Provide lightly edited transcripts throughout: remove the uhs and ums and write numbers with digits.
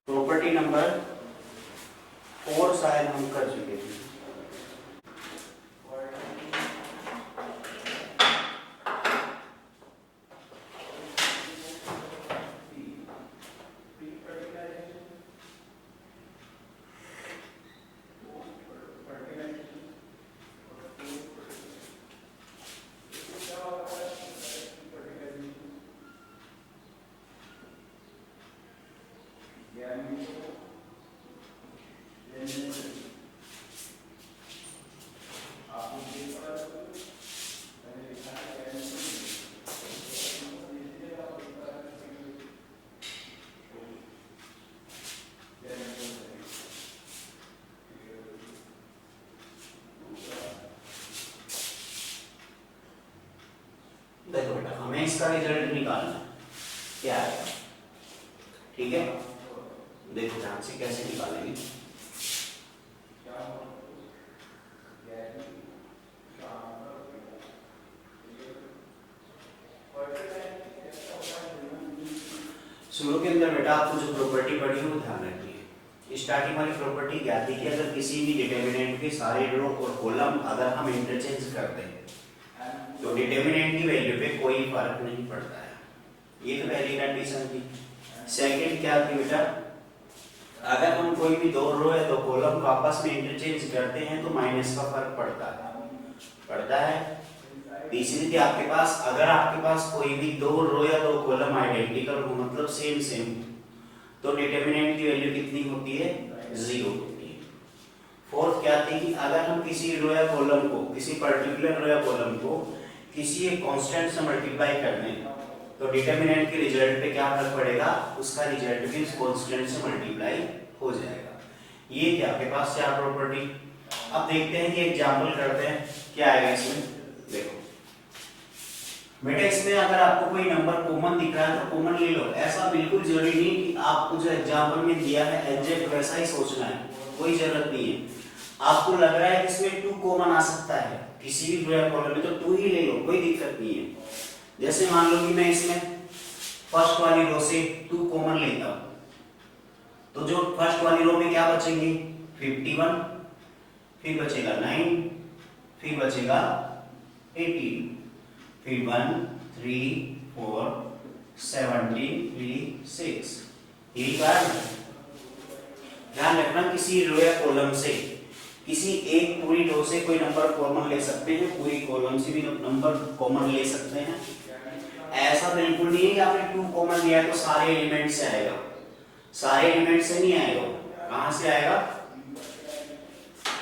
Property number 4 शायद हम कर चुके थे। देखो बेटा, हमें इसका रिजल्ट निकालना है, क्या आएगा। ठीक है, देखो ध्यान से कैसे निकालेंगे। शुरू के अंदर बेटा आपको जो प्रॉपर्टी पढ़ी है वो ध्यान रखिए। स्टार्टिंग वाली प्रॉपर्टी क्या थी कि अगर किसी भी डिटर्मिनेंट के सारे रो और कॉलम अगर हम इंटरचेंज करते हैं तो डिटर्मिनेंट की वैल्यू पे कोई फर्क नहीं पड़ता है। ये तो पहली कंडीशन थी। सेकंड क्या थी बेटा, अगर हम कोई भी दो रो या दो कॉलम को आपस में इंटरचेंज करते हैं तो माइनस का फर्क पड़ता है। तीसरी थी आपके पास, अगर आपके पास कोई भी दो रो या दो कॉलम आइडेंटिकल हो, मतलब सेम तो डिटर्मिनेंट की वैल्यू कितनी होती है, 0 होती है। फोर्थ क्या थी कि अगर हम किसी रो या कॉलम को, किसी पर्टिकुलर रो या कॉलम को किसी एक कांस्टेंट से मल्टीप्लाई कर दें तो डिटर्मिनेंट के रिजल्ट पे क्या फर्क पड़ेगा, उसका रिजल्ट भी उस कांस्टेंट से मल्टीप्लाई हो जाएगा। ये क्या आपके पास चार प्रॉपर्टी। अब देखते हैं कि एग्जांपल करते हैं क्या आएगा इसमें। देखो बेटा, इसमें अगर आपको कोई नंबर कॉमन दिख रहा है तो कॉमन ले लो। ऐसा बिल्कुल जरूरी नहीं कि आपको जो एग्जांपल में दिया है एग्जैक्ट वैसा ही सोचना है, कोई जरूरत नहीं है। आपको लग रहा है कि इसमें 2 कॉमन आ सकता है किसी भी रो कॉलम में, तो 2 ही ले लो, कोई दिक्कत नहीं है। जैसे मान लो कि मैं इसमें फर्स्ट वाली रो से 2 कॉमन लेता हूं, तो जो फर्स्ट वाली रो में क्या बचेंगे, 51, फिर बचेगा 9, फिर बचेगा 18, फिर 1 3 4 17 3 6। यही कारण है। ध्यान रखना, किसी रो या कॉलम से किसी एक पूरी रो से कोई नंबर कॉमन ले सकते हैं, पूरी कॉलम से भी नंबर कॉमन ले सकते हैं। ऐसा बिल्कुल नहीं है कि आपने 2 कॉमन लिया है तो सारे एलिमेंट से आएगा, सारे एलिमेंट से नहीं आएगा। कहां से आएगा,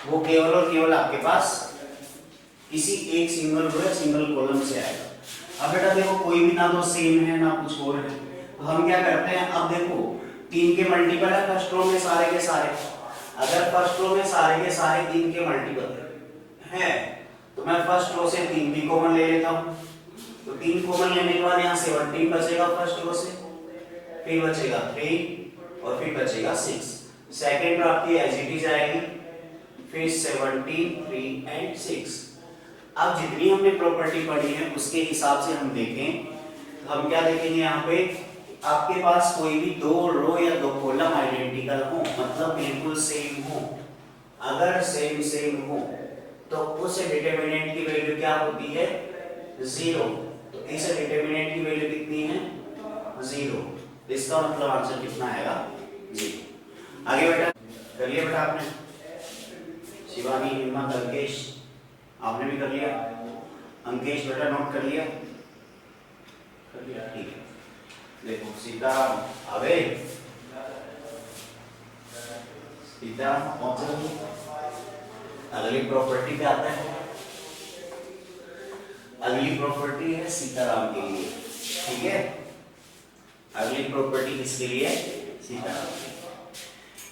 वो केवल और केवल आपके पास किसी एक सिंगल रो या सिंगल कॉलम से आएगा। अब बेटा देखो, कोई भी ना तो सेम है ना कुछ और है, तो हम क्या करते हैं, अब देखो 3 के मल्टीपल है फर्स्ट रो में सारे के सारे। अगर फर्स्ट रो में सारे के सारे 3 के मल्टीपल है तो मैं फर्स्ट रो से 3 भी कॉमन ले लेता हूं। तो 3 कॉमन लेने के बाद यहाँ 17 बचेगा फर्स्ट रो से, फिर बचेगा 3 और फिर बचेगा 6। सेकंड रो आपकी एज इट इज आएगी, फिर 17 3 एंड 6। अब जितनी हमने प्रॉपर्टी पढ़ी है उसके हिसाब से हम देखें तो हम क्या देखेंगे, यहाँ पे आपके पास कोई भी दो रो या दो कॉलम आइडेंटिकल हो, मतलब बिल्कुल सेम हो। अगर सेम हो तो उस डिटरमिनेंट की वैल्यू क्या होती है, 0। तो इस डिटरमिनेंट की वैल्यू कितनी है, 0। इसका मतलब आंसर कितना आएगा, 0। आगे बेटा कर लिया बेटा आपने, शिवानी, हिम्मत, अंकेश आपने भी कर लिया। अंकेश बेटा नोट कर लिया, ठीक है। देखो सीताराम आ गए, सीताराम पहुंचे। अगली प्रॉपर्टी पे आता है, अगली प्रॉपर्टी है सीताराम के लिए, ठीक है। अगली प्रॉपर्टी किसके लिए, सीताराम के लिए।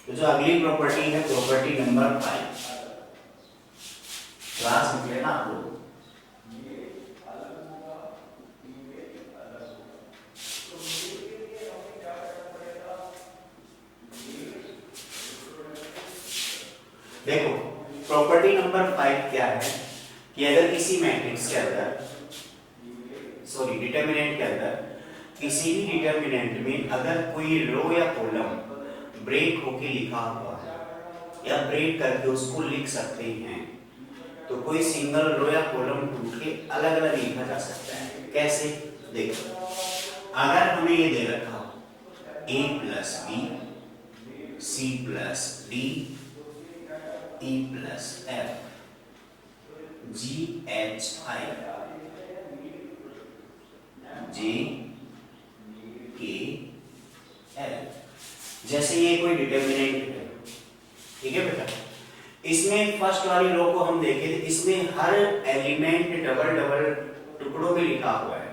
तो जो अगली प्रॉपर्टी है प्रॉपर्टी नंबर 5, क्लास में लेना आप लोग। देखो प्रॉपर्टी नंबर 5 क्या है कि अगर किसी मैट्रिक्स के अंदर, सॉरी डिटरमिनेंट के अंदर, किसी भी डिटरमिनेंट में अगर कोई रो या कॉलम ब्रेक होके लिखा हुआ है या ब्रेक करके उसको लिख सकते हैं, तो कोई सिंगल रो या कॉलम ढूंढ के अलग अलग लिखा जा सकता है। कैसे? देखो, अगर हमें ये दे रखा हो a plus B, c plus D, e plus f, g h i, j k l, जैसे ये कोई डिटर्मिनेंट है, ठीक है बेटा। इसमें फर्स्ट वाली रो को हम देखें तो इसमें हर एलिमेंट डबल डबल टुकड़ों में लिखा हुआ है,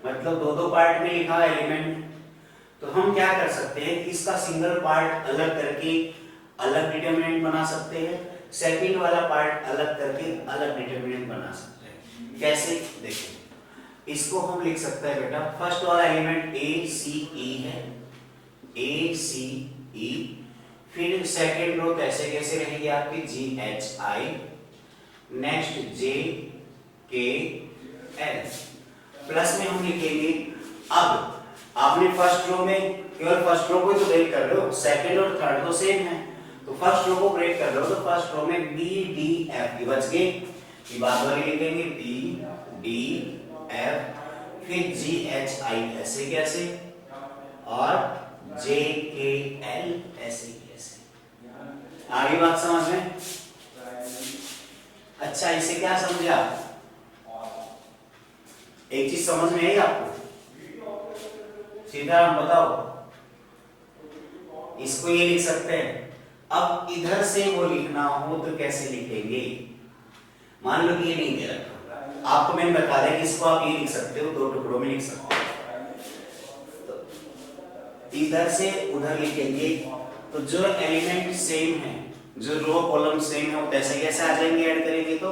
मतलब दो दो पार्ट में लिखा है एलिमेंट। तो हम क्या कर सकते हैं कि इसका सिंगल पार्ट अलग करके अलग डिटरमिनेंट बना सकते हैं, सेकंड वाला पार्ट अलग करके अलग डिटरमिनेंट बना सकते हैं। कैसे? देखो, इसको हम लिख सकते हैं बेटा, फर्स्ट वाला एलिमेंट ए सी ई है, ए सी ई, फिर सेकेंड रो कैसे कैसे रहेगी आपकी, जी एच आई, नेक्स्ट जे के एल, प्लस में हम लिखेंगे। अब आपने फर्स्ट रो में केवल फर्स्ट रो को तो ब्रेक कर रहे हो, सेकंड और थर्ड तो सेम है, तो फर्स्ट रो को ब्रेक कर रहे हो तो फर्स्ट रो में बी डी एफ बच गए, ये बात वाली लिखेंगे बी डी एफ, फिर जी एच आई ऐसे कैसे, और जे के एल ऐसे कैसे। आगे बात समझ में? अच्छा, इसे क्या समझा? एक चीज समझ में आई आपको? सीधा बताओ, इसको ये लिख सकते हैं। अब इधर से वो लिखना हो तो कैसे लिखेंगे? मान लो कि ये नहीं दे रखा, आपको मैंने बता दिया कि इसको आप ये लिख सकते हो, दो टुकड़ों में लिख सकते हो, तो इधर से उधर लिखेंगे तो जो एलिमेंट सेम है, जो रो कॉलम सेम है, वो कैसे कैसे आ जाएंगे ऐड करेंगे तो,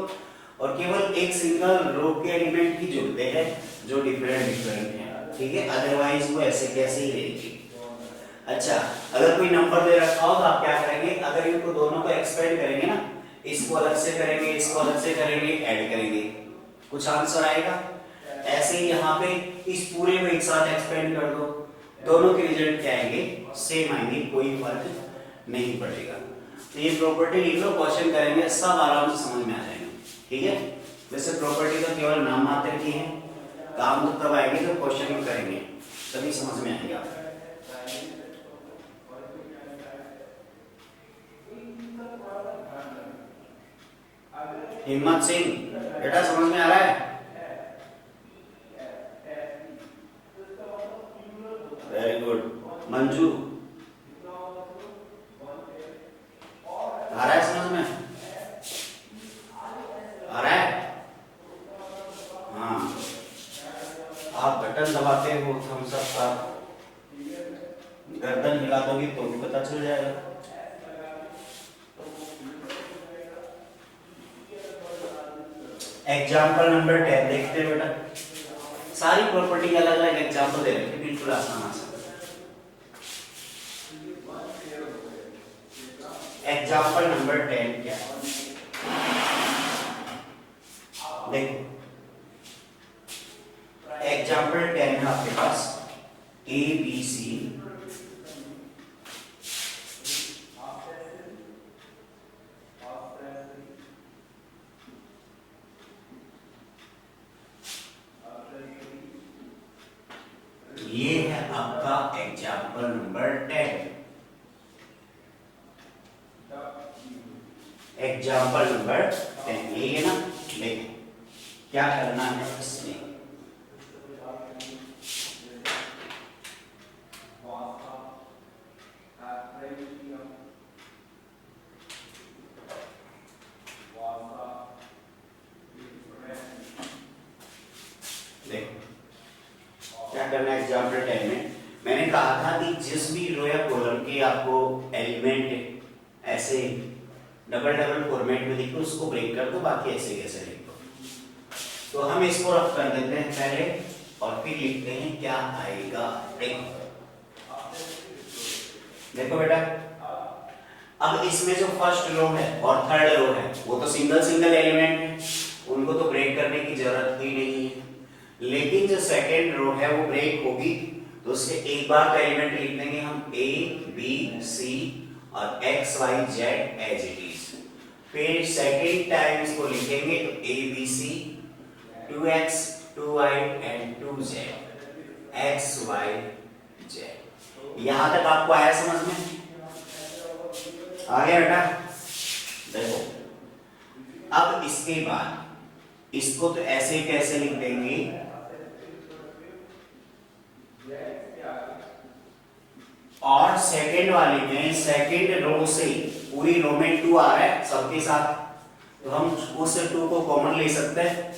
और केवल एक सिंगल रो के एलिमेंट ही जुड़ते हैं जो डिफरेंट डिफरेंट हैं, ठीक है, अदरवाइज वो ऐसे कैसे ही रहेगी। अच्छा, अगर कोई नंबर दे रखा हो तो आप क्या करेंगे, अगर इनको दोनों को एक्सपेंड करेंगे ना, इसको अलग से करेंगे, इसको अलग से करेंगे, ऐड करेंगे, कुछ आंसर आएगा। ऐसे ही यहाँ पे इस पूरे को एक साथ एक्सपेंड कर दो, दोनों के रिजल्ट क्या आएंगे, सेम आएंगे, कोई फर्क नहीं पड़ेगा। तो ये प्रॉपर्टी लिख लो, क्वेश्चन करेंगे, सब आराम से समझ में आ जाएंगे, ठीक है। वैसे प्रॉपर्टी तो केवल नाम मात्र की है, काम तो तब आएगी जब क्वेश्चन भी करेंगे, तभी समझ में आएगा। हिम्मत सिंह बेटा समझ में आ रहा है? Very good. मंजू आ रहा है समझ में? आ रहा है? हाँ, आप बटन दबाते हो, हम सब का गर्दन हिला दोगे तो भी पता चल जाएगा। एग्जाम्पल नंबर 10 देखते हैं बेटा, सारी प्रॉपर्टी अलग अलग एग्जाम्पल दे रखे, बिल्कुल आसान आसान। एग्जाम्पल नंबर 10 क्या है देखो, एग्जाम्पल 10 है आपके पास ए बी सी, ये है आपका एग्जाम्पल नंबर 10। एग्जाम्पल नंबर 10 ये है ना, देखो क्या करना है इसमें, क्या करना है एग्जाम्पल 10 में। मैंने कहा था कि जिस भी रो या कॉलम के आपको एलिमेंट ऐसे डबल डबल फॉर्मेट में लिखो, उसको ब्रेक कर दो, बाकी ऐसे कैसे लिख दो। तो हम इसको रफ कर देते हैं पहले और फिर लिखते हैं क्या आएगा। देखो बेटा, अब इसमें जो फर्स्ट रो है और थर्ड रो है वो तो सिंगल सिंगल एलिमेंट है, उनको तो ब्रेक करने की जरूरत ही नहीं है, लेकिन जो सेकेंड रो है वो ब्रेक होगी तो उसके एक बार का एलिमेंट लिख देंगे हम ए बी सी और X Y Z as it is. फिर सेकेंड टाइम इसको लिखेंगे तो A B C 2x 2y and 2z x y z। यहां तक आपको आया समझ में? आ गया बेटा? देखो अब इसके बाद इसको तो ऐसे कैसे लिख देंगे, और सेकंड वाले में सेकंड रो से पूरी रो में 2 आ रहा है सबके साथ, तो हम उस 2 को कॉमन ले सकते हैं।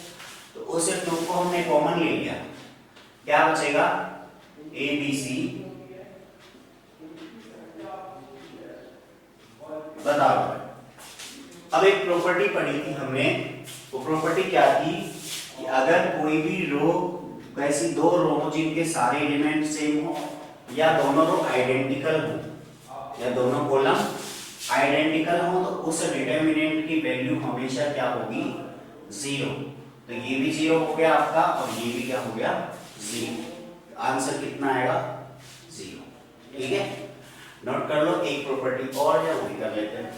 तो उस 2 को हमने कॉमन ले लिया, क्या बचेगा ए बी सी। बताओ अब एक प्रॉपर्टी पढ़ी थी हमने, वो प्रॉपर्टी क्या थी कि अगर कोई भी रो कैसी दो रो हो जिनके सारे एलिमेंट सेम हो, या दोनों रो आइडेंटिकल हो, या दोनों कॉलम आइडेंटिकल हो, तो उस डिटरमिनेंट की वैल्यू हमेशा क्या होगी 0। तो ये भी 0 हो गया आपका और ये भी क्या हो गया 0। आंसर कितना आएगा 0। ठीक है, नोट कर लो। एक प्रॉपर्टी और है वो भी कर लेते हैं।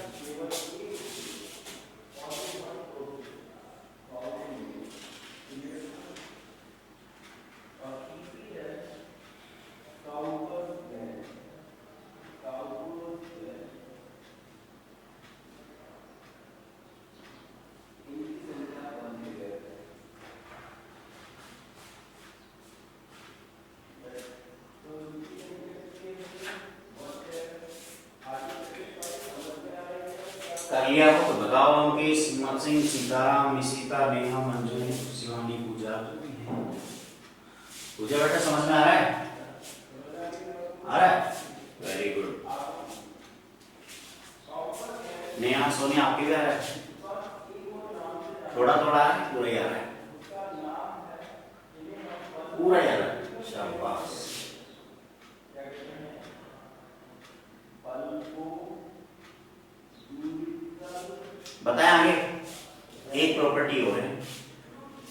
कर लिया हो तो बताओ। अंकित, हिम्मत सिंह, सीताराम, निशिता, नेहा, मंजू, शिवानी, पूजा। पूजा बेटा समझ में आ रहा है? आ रहा है, वेरी गुड। नेहा, सोनिया आपकी भी आ रहा है? थोड़ा थोड़ा है, पूरा ही आ रहा है? पूरा ही आ रहा है, शाबाश। बताएं आगे। एक प्रॉपर्टी और है,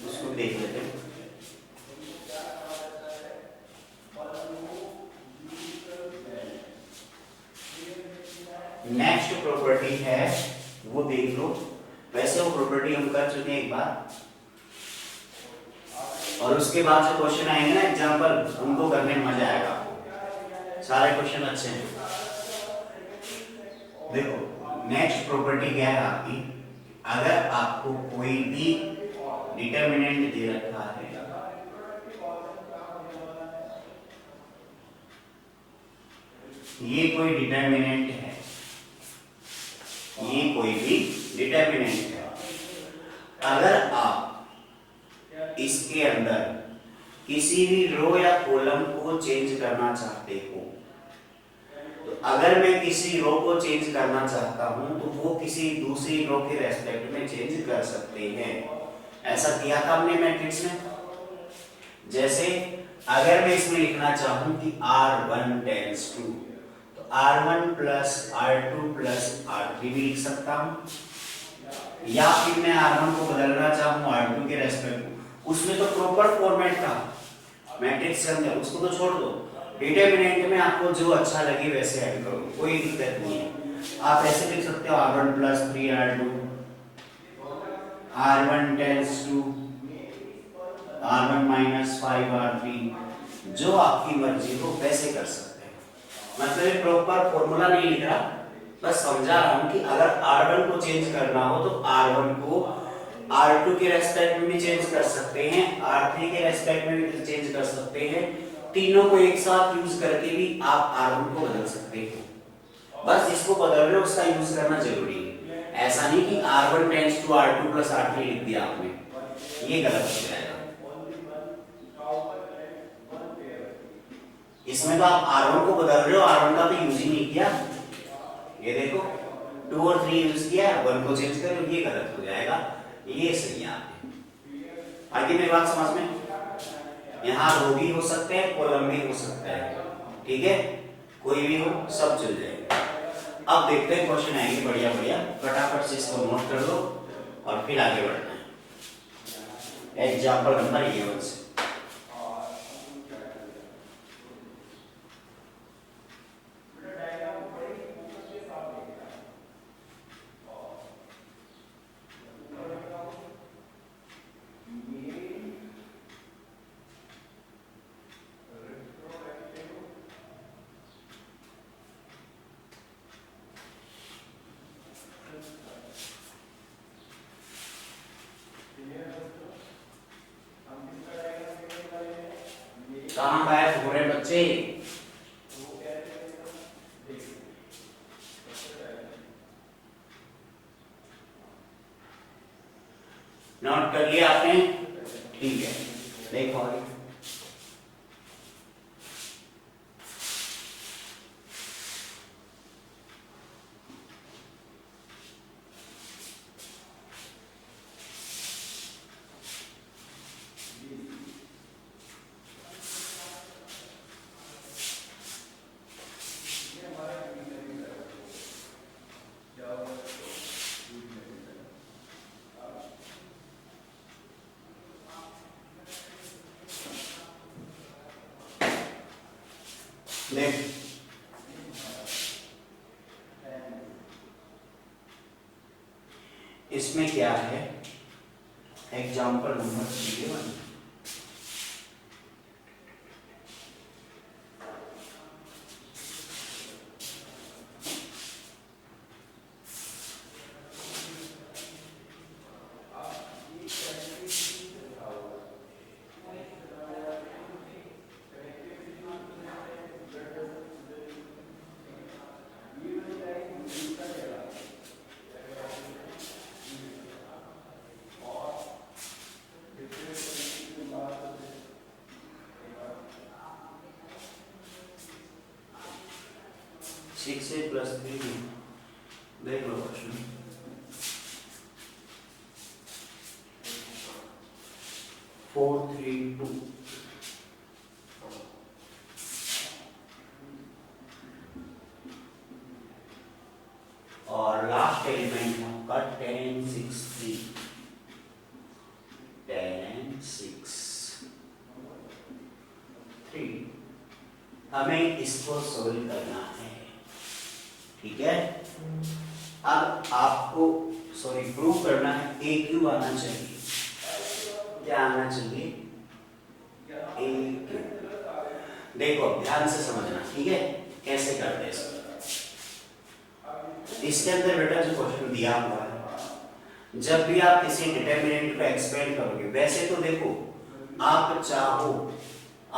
उसको देख लेते हैं। नेक्स्ट प्रॉपर्टी है वो देख लो। वैसे वो प्रॉपर्टी हम कर चुके हैं एक बार, और उसके बाद जो क्वेश्चन आएंगे ना एग्जाम्पल, उनको करने में मजा आएगा आपको। सारे क्वेश्चन अच्छे हैं। देखो नेक्स्ट प्रॉपर्टी क्या है आपकी, अगर आपको कोई भी डिटरमिनेंट दे रखा है, ये कोई डिटरमिनेंट है, ये कोई भी डिटरमिनेंट है, अगर आप इसके अंदर किसी भी रो या कॉलम को चेंज करना चाहते हो, तो अगर मैं किसी रो को चेंज करना चाहता हूं तो वो किसी दूसरी रो के रेस्पेक्ट में चेंज कर सकते हैं। ऐसा किया था हमने मैट्रिक्स में। जैसे अगर मैं इसमें लिखना चाहूं कि R1 टेंड्स टू, तो R1 plus R2 plus R3 भी लिख सकता हूं, या फिर मैं R1 को बदलना चाहूं R2 के रेस्पेक्ट में, उसमें तो प्रॉपर फॉर्मेट था मैट्रिक्स के अंदर, उसको तो छोड़ दो। डिटरमिनेंट में आपको जो अच्छा लगे वैसे ऐड करो, कोई दिक्कत नहीं है। आप ऐसे लिख सकते हो R1 plus 3R2, R1 tends to R1 minus 5R3, जो आपकी मर्जी हो वैसे कर सकते हैं। मतलब ये प्रॉपर फॉर्मूला नहीं लिख रहा, बस समझा रहा हूं कि अगर R1 को चेंज करना हो तो R1 को R2 के रेस्पेक्ट में भी चेंज कर सकते हैं, R3 के रेस्पेक्ट में भी चेंज कर सकते हैं। तीनों को एक साथ यूज करके भी आप R1 को बदल सकते हो। बस जिसको बदल रहे हो उसका यूज करना जरूरी है। ऐसा नहीं कि R1 tends to R2 plus R3 लिख दिया आपने, ये गलत हो जाएगा। इसमें तो आप R1 को बदल रहे हो, R1 का तो यूज ही नहीं किया। ये देखो 2 और 3 यूज किया, 1 को चेंज करो, ये गलत हो जाएगा, ये सही है आपने। आगे मेरी बात समझ में? यहाँ रो भी हो सकते हैं, कॉलम भी हो सकता है, ठीक है, कोई भी हो, सब चल जाएगा। अब देखते हैं क्वेश्चन आएंगे बढ़िया बढ़िया, फटाफट से इसको नोट कर लो और फिर आगे बढ़ना है। एग्जाम्पल नंबर 11 से बच्चे, नोट कर लिया आपने? ठीक है, देखो आगे। देख, इसमें क्या है, एग्जाम्पल नंबर 1 6a + 3b, देख लो क्वेश्चन। 4 3 2 और लास्ट एलिमेंट है आपका 10 6 3, 10 6 3। हमें इसको सोल्व करना है, ठीक है। अब आपको प्रूव करना है ए क्यू आना चाहिए। क्या आना चाहिए? ए क्यू। देखो ध्यान से समझना, ठीक है, कैसे करते हैं इसको। इसके अंदर बेटा जो क्वेश्चन दिया हुआ है, जब भी आप किसी डिटरमिनेंट को एक्सपेंड करोगे, वैसे तो देखो आप चाहो,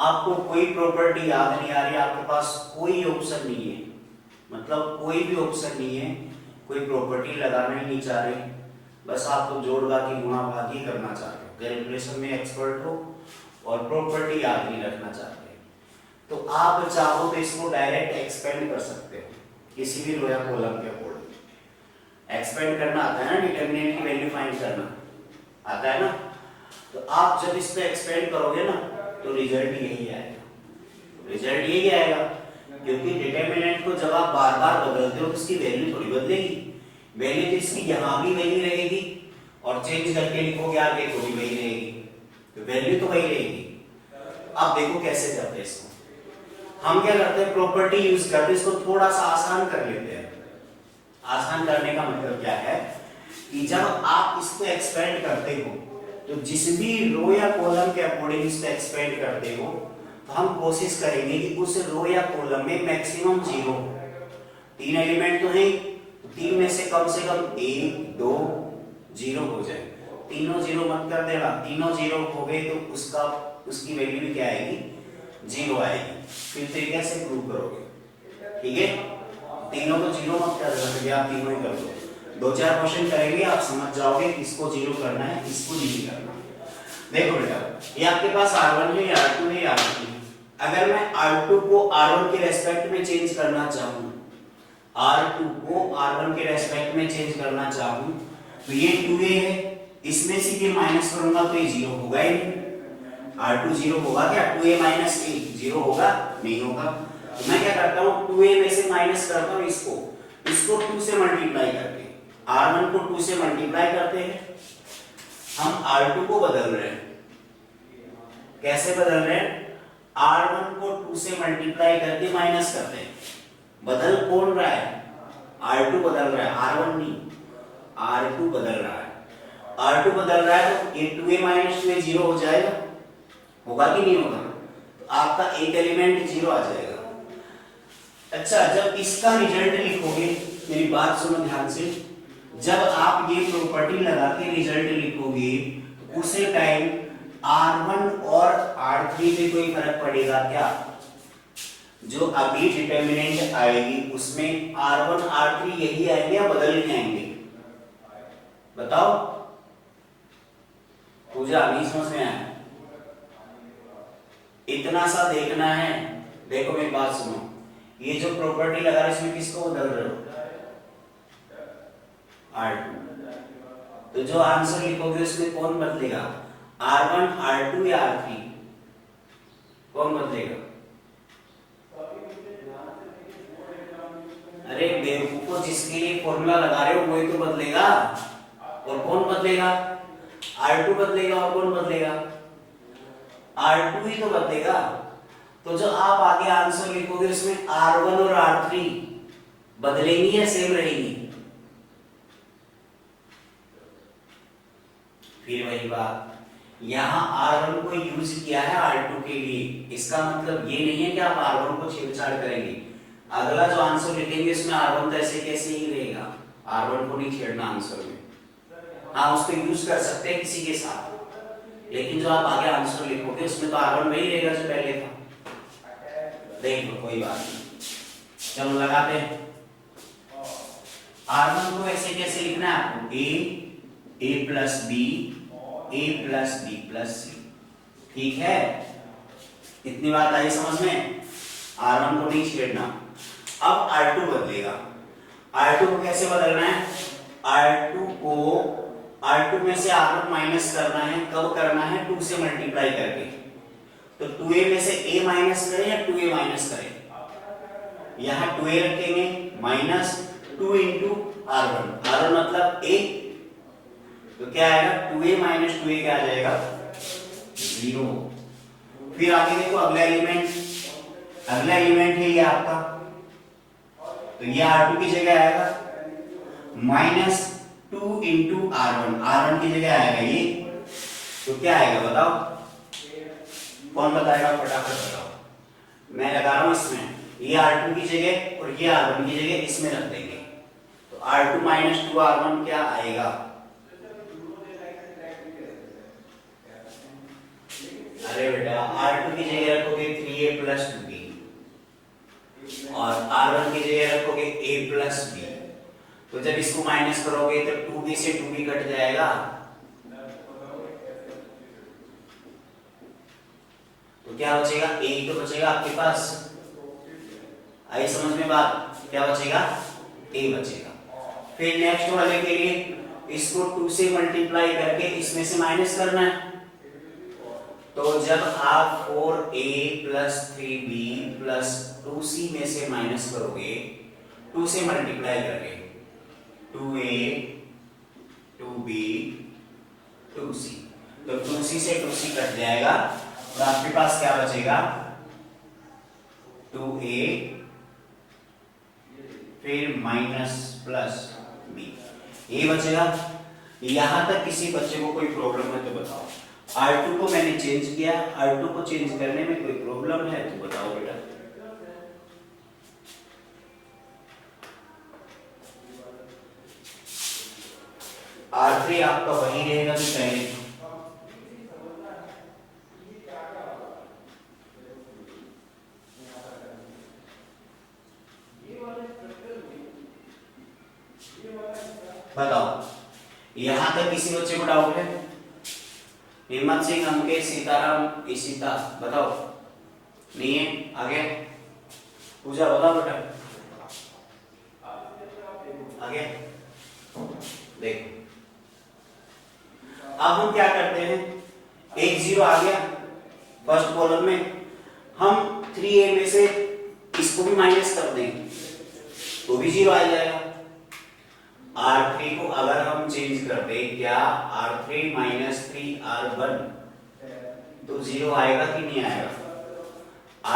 आपको कोई प्रॉपर्टी याद नहीं आ रही, आपके पास कोई ऑप्शन नहीं है, मतलब कोई भी ऑप्शन नहीं है, कोई प्रॉपर्टी लगाना ही नहीं चाह रहे, बस आप तो जोड़ भागी गुणा भागी करना चाह रहे हो, कैलकुलेशन में एक्सपर्ट हो और प्रॉपर्टी याद नहीं रखना चाहते, तो आप चाहो तो इसको डायरेक्ट एक्सपेंड कर सकते हो किसी भी रो या कॉलम के अकॉर्डिंग। एक्सपेंड करना आता है ना, डिटरमिनेंट की वैल्यू फाइंड करना आता है ना, तो आप जब इस पे एक्सपेंड करोगे ना तो रिजल्ट यही आएगा, रिजल्ट यही आएगा, क्योंकि डिटरमिनेंट को जब आप बार बार बदलते हो तो इसकी वैल्यू थोड़ी बदलेगी, वैल्यू तो इसकी यहाँ भी वही रहेगी और चेंज करके लिखोगे आगे तो भी वही रहेगी, तो वैल्यू तो वही रहेगी। अब देखो कैसे करते हैं इसको, हम क्या करते हैं, प्रॉपर्टी यूज करते हैं, इसको थोड़ा सा आसान कर लेते हैं। आसान करने का मतलब क्या है कि जब आप इसको एक्सपेंड करते हो तो जिस भी रो या कॉलम के अकॉर्डिंग इसको एक्सपेंड करते हो, तो हम कोशिश करेंगे कि उस रो या कॉलम में मैक्सिमम 0, 3 एलिमेंट तो हैं, तो 3 में से कम 1 2 0 हो जाए, तीनों 0 मत कर देना, तीनों 0 हो गए तो उसकी वैल्यू भी क्या आएगी, 0 आएगी। फिर तरीके से प्रूव करोगे, ठीक है, तीनों को 0 मत कर देना, आप तीनों ही कर दो, 2-4 क्वेश्चन करेंगे, आप समझ जाओगे किसको 0 करना है, किसको नहीं करना। देखो बेटा, ये आपके पास R1 है, R2 है, R3 है। अगर मैं R2 को R1 के रेस्पेक्ट में चेंज करना चाहूँ, R2 को R1 के रेस्पेक्ट में चेंज करना चाहूँ, तो ये 2a है, इसमें से फिर माइनस करूंगा तो ये 0 होगा ही नहीं, R2 0 होगा क्या, 2a - a 0 होगा, नहीं होगा। तो मैं क्या करता हूँ, 2a में से माइनस करता हूँ इसको 2 से मल्टीप्लाई करके, R1 को 2 से मल्टीप्लाई करते हैं, हम R2 को बदल रहे हैं, कैसे बदल रहे हैं, R1 को 2 से मल्टीप्लाई करके माइनस करते हैं, बदल कौन रहा है, R2 बदल रहा है, R1 नहीं, R2 बदल रहा है, R2 बदल रहा है, तो ये 2a - 2a 0 हो जाएगा, होगा कि नहीं होगा, तो आपका एक एलिमेंट 0 आ जाएगा। अच्छा, जब इसका रिजल्ट लिखोगे, मेरी बात सुनो ध्यान से, जब आप ये प्रॉपर्टी लगा के रिजल्ट लिखोगे तो उसी टाइम R1 और R3 में कोई फर्क पड़ेगा क्या, जो अभी डिटर्मिनेंट आएगी उसमें R1 R3 यही आएंगे या बदल के आएंगे? बताओ। पूजा नहीं समझ में आया? इतना सा देखना है। देखो मेरी बात सुनो, ये जो प्रॉपर्टी लगा रहे इसमें किसको बदल रहे हो? R2। तो जो आंसर लिखोगे उसमें कौन बदलेगा? R1 R2 या R3? कौन बदलेगा? अरे बेवकूफो, जिसके लिए फॉर्मूला लगा रहे हो वही तो बदलेगा। और कौन बदलेगा? R2 बदलेगा। और कौन बदलेगा? R2 ही तो बदलेगा। तो जो आप आगे आंसर लिखोगे उसमें R1 और R3 बदलेंगी या सेम रहेंगी? फिर वही बात, यहां R1 को यूज किया है R2 के लिए, इसका मतलब ये नहीं है कि आप R1 को छेड़छाड़ करेंगे। अगला जो आंसर लिखेंगे उसमें R1 तो ऐसे कैसे ही रहेगा, R1 को नहीं छेड़ना आंसर में। हाँ, उसको यूज कर सकते हैं किसी के साथ, लेकिन जो आप आगे आंसर लिखोगे उसमें तो R1 वही रहेगा जो पहले था। देख लो, कोई बात नहीं, चलो लगाते हैं। R1 को ऐसे कैसे लिखना है आपको? A plus B, A plus B plus C. ठीक है, इतनी बात आई समझ में? R1 को नहीं छेड़ना। अब R2 बदलेगा। R2 को कैसे बदलना है? R2 में से R1 माइनस करना है। कब करना है? 2 से मल्टीप्लाई करके। तो 2a में से a माइनस करें या 2a माइनस करें? यहां 2a रखेंगे माइनस 2 इंटू R1 मतलब a, तो क्या आएगा? 2a माइनस 2a क्या आ जाएगा? 0। फिर आगे देखो, अगला एलिमेंट है ये आपका, तो ये R2 की जगह आएगा माइनस 2 इंटू R1 की जगह आएगा ये, तो क्या आएगा बताओ? कौन बताएगा? फटाफट बताओ। मैं लगा रहा हूं इसमें, ये R2 की जगह और ये R1 की जगह इसमें रख देंगे, तो R2 माइनस 2R1 क्या आएगा? अरे बेटा, R2 की जगह रखोगे 3a प्लस 2b और R1 की जगह रखोगे a प्लस b, तो जब इसको माइनस करोगे तो 2b से 2b कट जाएगा, तो क्या बचेगा? a ही तो बचेगा आपके पास। आई समझ में बात? क्या बचेगा? a बचेगा। फिर नेक्स्ट वाले के लिए इसको 2 से मल्टीप्लाई करके इसमें से माइनस करना है, तो जब आप 4a plus 3b plus 2c में से माइनस करोगे, 2 से मल्टीप्लाई करके 2a 2b 2c, तो 2c से 2c कट जाएगा, और आपके पास क्या बचेगा? 2a फिर माइनस प्लस b, ये बचेगा। यहां तक किसी बच्चे को कोई प्रॉब्लम है तो बताओ। R2 को मैंने चेंज किया, R2 को चेंज करने में कोई प्रॉब्लम है तो बताओ बेटा। R3 आपका वही रहेगा जो पहले था। बताओ, यहां तक किसी बच्चे को डाउट है? हिम्मत सिंह, अंकेश, सीताराम, इशिता, बताओ। नहीं है? आगे पूजा, बताओ बेटा। आगे देखो, अब हम क्या करते हैं, एक 0 आ गया फर्स्ट कॉलम में, हम 3a में से इसको भी माइनस कर देंगे तो भी 0 आ जाएगा। R3 को अगर हम चेंज कर दें, क्या R3 माइनस 3R1 तो 0 आएगा कि नहीं आएगा?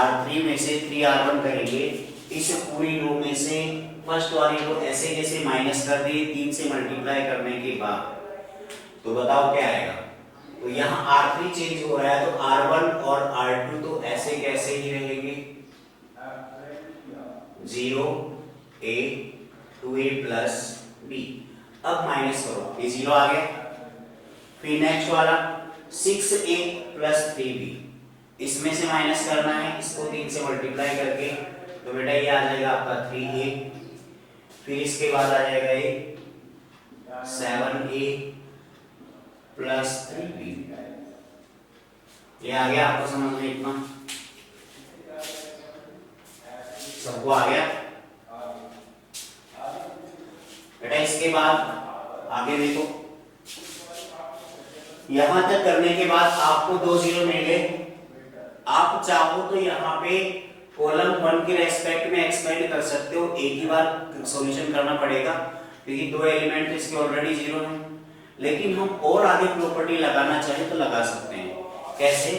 R3 में से 3R1 करेंगे, इस पूरी रो में से फर्स्ट वाली रो ऐसे कैसे माइनस कर दिए 3 से मल्टीप्लाई करने के बाद, तो बताओ क्या आएगा? तो यहाँ R3 चेंज हो रहा है तो R1 और R2 तो ऐसे कैसे ही रहेंगे, 0a 2a प्लस b। अब माइनस करो, ये 0 आ गया। फिर नेक्स्ट वाला 6a प्लस 3b, इसमें से माइनस करना है, इसको 3 से मल्टीप्लाई करके, तो बेटा ये आ जाएगा आपका 3a, फिर इसके बाद आ जाएगा ये 7a प्लस 3b। ये आ गया आपको समझ में? इतना सबको आ गया बेटा? इसके बाद आगे देखो, यहां तक करने के बाद आपको 2 जीरो मिल गए। आप चाहो तो यहाँ पे कॉलम 1 के रेस्पेक्ट में एक्सपेंड कर सकते हो, एक ही बार सॉल्यूशन करना पड़ेगा क्योंकि 2 एलिमेंट इसके ऑलरेडी जीरो हैं। लेकिन हम और आगे प्रॉपर्टी लगाना चाहे तो लगा सकते हैं। कैसे?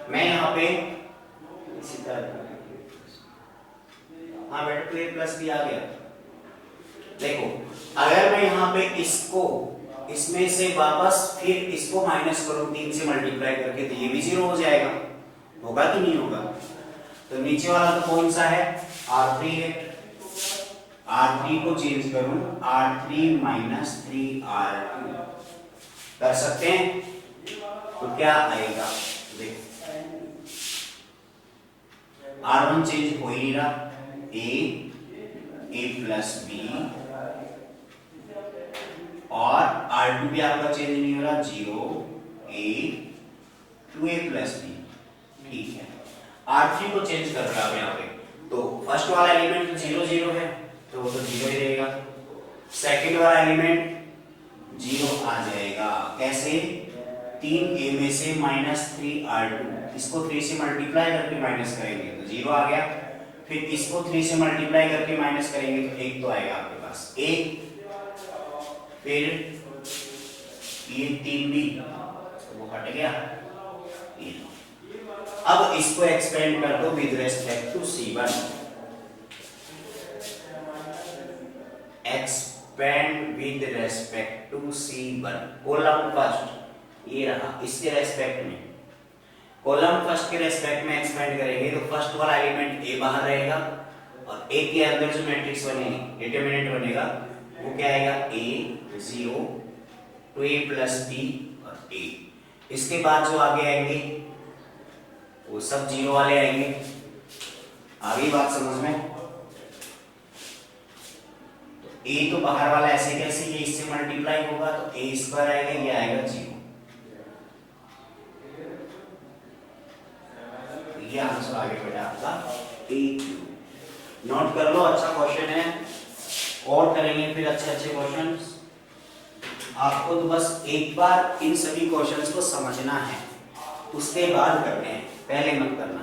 मैं यहाँ पे इसी तरह, हाँ बेटा 2a प्लस भी आ गया। देखो अगर मैं यहाँ पे इसको इसमें से वापस फिर इसको माइनस करूं 3 से मल्टीप्लाई करके, तो ये भी जीरो हो जाएगा। होगा कि नहीं होगा? तो नीचे वाला तो कौन सा है? R3 है। R3 को चेंज करूं R3 माइनस 3R2 कर सकते हैं, तो क्या आएगा? देखो R1 चेंज हो ही नहीं रहा, a प्लस b, और R2 भी आपका चेंज नहीं हो रहा, 0a 2a प्लस b। ठीक है, R3 को चेंज कर रहा है यहाँ पे, तो फर्स्ट वाला एलिमेंट 0 0 है तो वो तो 0 ही रहेगा। सेकंड वाला एलिमेंट 0 आ जाएगा। कैसे? 3a में से माइनस 3R2, इसको 3 से मल्टीप्लाई करके माइनस करेंगे तो 0 आ गया। फिर इसको 3 से मल्टीप्लाई करके माइनस करेंगे तो 1 तो आएगा आपके पास, 1। फिर ये 3b वो हट गया। अब इसको एक्सपेंड कर दो with respect to C1, expand with respect to C1। Column first ये रहा, इसके रेस्पेक्ट में, कॉलम फर्स्ट के रेस्पेक्ट में एक्सपेंड करेंगे तो फर्स्ट वाला एलिमेंट a बाहर रहेगा और a के अंदर जो मैट्रिक्स बनेगी, डिटरमिनेंट बनेगा, वो क्या आएगा? a 0 2a प्लस b और a। इसके बाद जो आगे आएंगे वो सब जीरो वाले आएंगे। आ गई बात समझ में? तो a तो बाहर वाला ऐसे कैसे, ये इससे मल्टीप्लाई होगा तो a स्क्वायर आएगा, ये आएगा 0। ये आंसर आगे बेटा आपका A3। नोट कर लो, अच्छा क्वेश्चन है, और करेंगे फिर अच्छे अच्छे क्वेश्चंस। आपको तो बस एक बार इन सभी क्वेश्चंस को समझना है, उसके बाद करने हैं, पहले मत करना।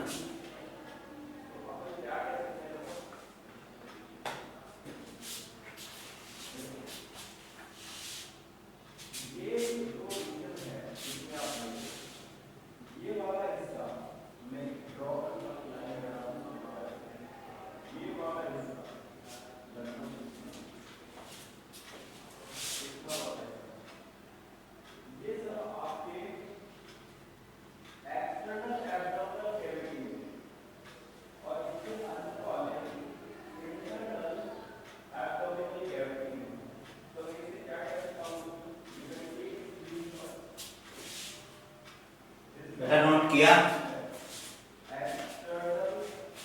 नोट किया?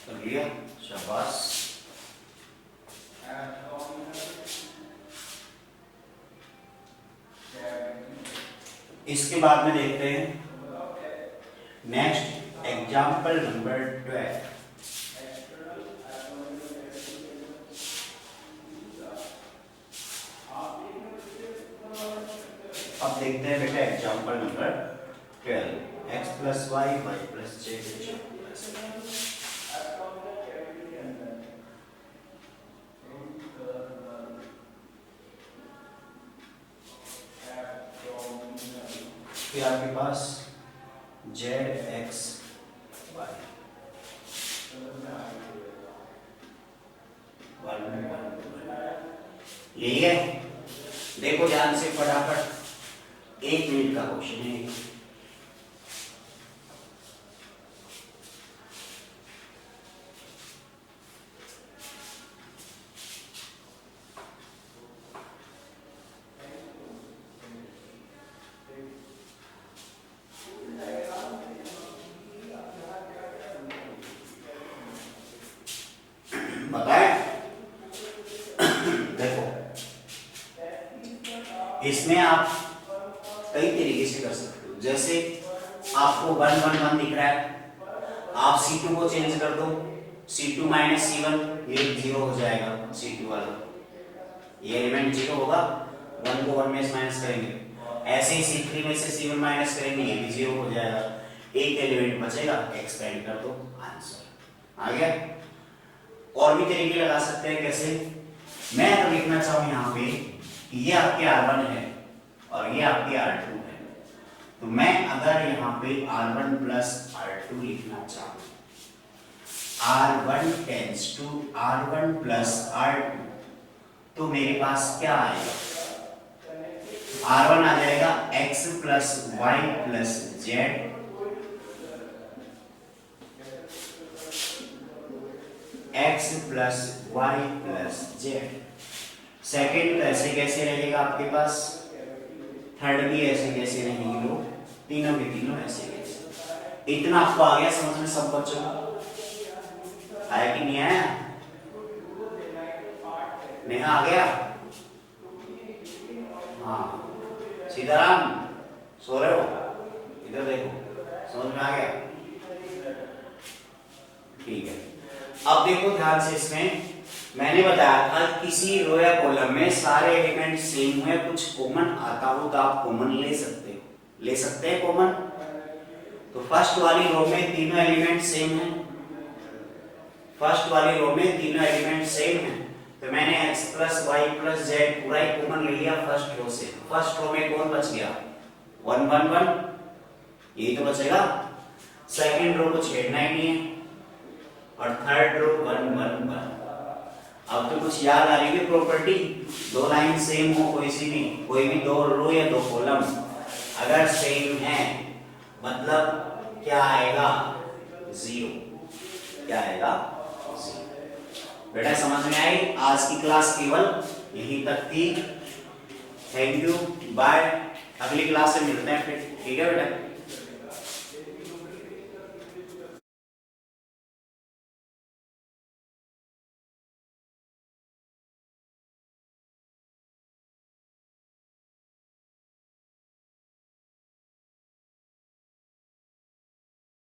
कर लिया? शाबाश। इसके बाद में देखते हैं नेक्स्ट एग्जाम्पल नंबर 12। अब देखते हैं बेटा example number 12, x plus Y Y plus Z. फिर आपके पास जेड एक्स वाई, यही है। देखो ध्यान से फटाफट, 1 मिनट का क्वेश्चन है। इसमें आप कई तरीके से कर सकते हो, जैसे आपको 1 1 1 दिख रहा है, आप C2 को चेंज कर दो, C2 माइनस C1, ये 0 हो जाएगा, C2 वाला ये एलिमेंट 0 होगा, 1 को 1 में से माइनस करेंगे, ऐसे ही C3 में से C1 माइनस करेंगे, ये भी 0 हो जाएगा, एक एलिमेंट बचेगा, एक्सपेंड कर दो, आंसर आ गया। और भी तरीके लगा सकते हैं, कैसे मैं अगर लिखना चाहूं यहाँ पे ये आपके R1 है और ये आपकी R2 है, तो मैं अगर यहाँ पे R1 प्लस R2 लिखना चाहूं, R1 tense to R1 plus R2, तो मेरे पास क्या आएगा, R1 आ जाएगा x plus y plus z, x plus y plus z। Second ऐसे कैसे रहेगा आपके पास, थर्ड भी ऐसे कैसे रहेंगे, लोग तीनों के तीनों ऐसे कैसे। इतना आपको आ गया समझ में सब बच्चों को, आया कि नहीं आया, नेहा आ गया, हाँ सीताराम सो रहे हो, इधर देखो, समझ में आ गया, ठीक है। अब देखो ध्यान से, इसमें मैंने बताया था किसी रो या कॉलम में सारे एलिमेंट सेम हुए, कुछ कॉमन आता हो तो आप कॉमन ले सकते हो, ले सकते हैं कॉमन। तो फर्स्ट वाली रो में तीनों एलिमेंट सेम हैं, फर्स्ट वाली रो में तीनों एलिमेंट सेम हैं, तो मैंने x plus Y plus Z पूरा ही कॉमन ले लिया फर्स्ट रो से। फर्स्ट रो में कौन बच गया, 1 1 1, यही तो बचेगा। सेकंड रो को छेड़ना ही नहीं है, और थर्ड रो 1 1 1। अब तो कुछ याद आ रही है प्रॉपर्टी, दो लाइन सेम हो, कोई सी भी, कोई भी दो रो या दो कॉलम अगर सेम है, मतलब क्या आएगा, 0, क्या आएगा, 0। बेटा समझ में आई, आज की क्लास केवल यहीं तक थी। थैंक यू, बाय, अगली क्लास से मिलते हैं फिर, ठीक है बेटा।